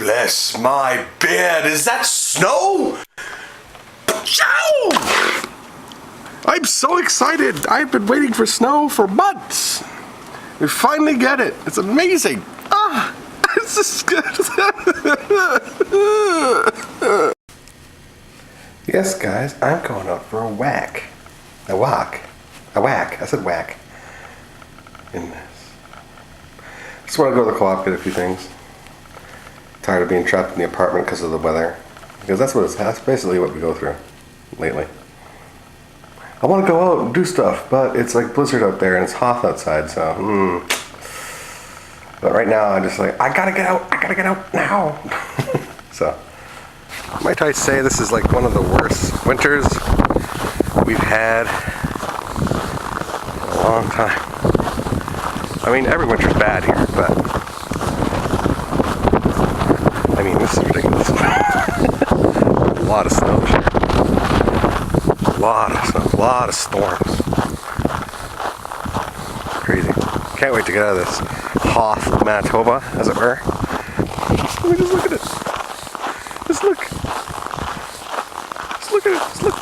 Bless my beard, is that snow? Chow! I'm so excited. I've been waiting for snow for months. We finally get it. It's amazing. Ah, it's just good. Yes, guys, I'm going out for a whack. A whack. I said whack. In this. Just want to go to the co-op, get a few things. Tired of being trapped in the apartment because of the weather. Because that's basically what we go through lately. I want to go out and do stuff, but it's like blizzard out there and it's hot outside, so But right now I'm just like, I gotta get out now. So might I say this is like one of the worst winters we've had in a long time. I mean, every winter's bad here, but I mean, this is ridiculous. A lot of snow here. A lot of snow, a lot of storms. Crazy. Can't wait to get out of this Hoth, Manitoba, as it were. Let me just look at it. Just look. Just look at it. Just look.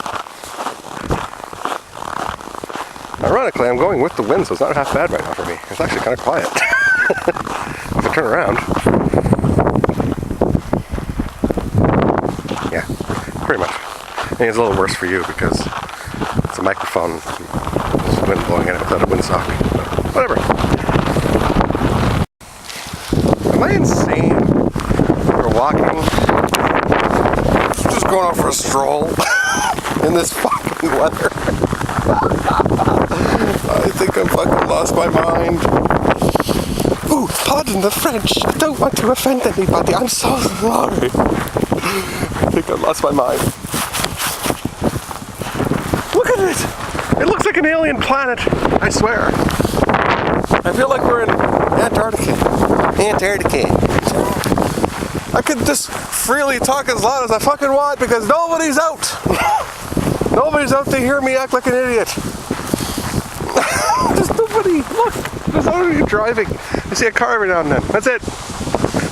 Ironically, I'm going with the wind, so it's not half bad right now for me. It's actually kind of quiet. If I turn around. Yeah, pretty much. I think it's a little worse for you because it's a microphone. There's wind blowing in it without a windsock. But whatever. Am I insane? We're walking. Just going out for a stroll in this fucking weather. I think I'm fucking lost my mind. Ooh, pardon the French. I don't want to offend anybody. I'm so sorry. I think I lost my mind. Look at it! It looks like an alien planet, I swear. I feel like we're in Antarctica. I could just freely talk as loud as I fucking want because nobody's out. Nobody's out to hear me act like an idiot. There's nobody. Look, there's nobody driving. I see a car every now and then. That's it.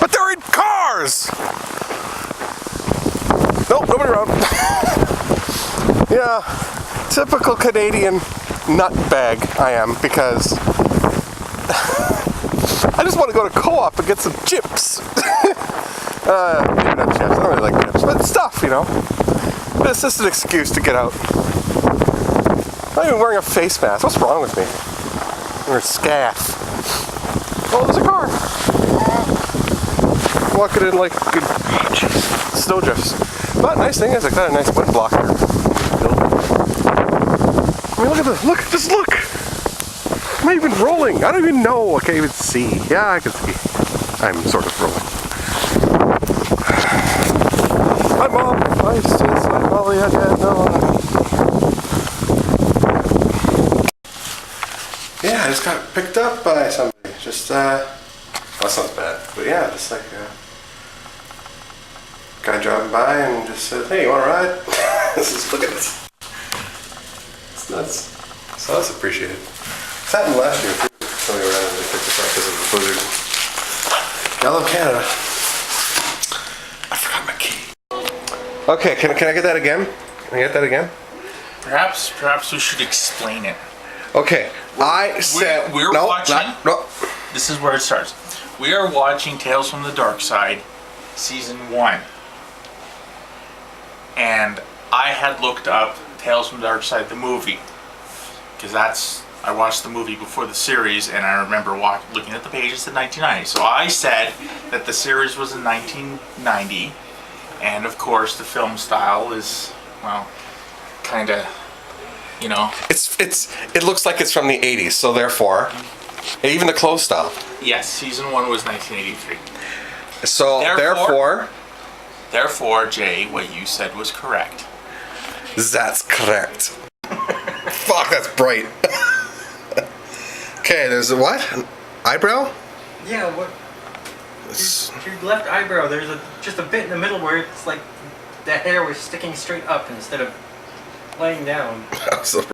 But they're in cars! Nope, nobody around. Yeah, typical Canadian nutbag I am because I just want to go to co-op and get some chips. Maybe not chips, I don't really like chips, but stuff, you know. But it's just an excuse to get out. I'm not even wearing a face mask. What's wrong with me? Or a scarf. Oh, there's a car. Walking in like good snow drifts. But nice thing is I got a nice wind blocker. I mean, look at this. Look, just look. I'm not even rolling. I don't even know. I can't even see. Yeah, I can see. I'm sort of rolling. Hi, Mom. I still saw Molly again. No. Yeah, I just got picked up by somebody. Just, that sounds bad. But yeah, just like guy driving by and just said, hey, you want to ride? Look at this. It's nuts. So that's appreciated. This happened last year too. Somebody around and they picked us up because of the blizzard. Yellow Canada. I forgot my key. Okay, can I get that again? Can I get that again? Perhaps we should explain it. Okay, we're watching. No. This is where it starts. We are watching Tales from the Dark Side, Season 1. And I had looked up Tales from the Dark Side, the movie. Because I watched the movie before the series, and I remember looking at the pages in 1990. So I said that the series was in 1990. And of course, the film style is, well, kind of, you know. It looks like it's from the 80s, so therefore, even the clothes style. Yes, Season 1 was 1983. So Therefore, Jay, what you said was correct. That's correct. Fuck, that's bright. Okay, there's a what? An eyebrow? Yeah, what? Your left eyebrow, there's just a bit in the middle where it's like the hair was sticking straight up instead of laying down. So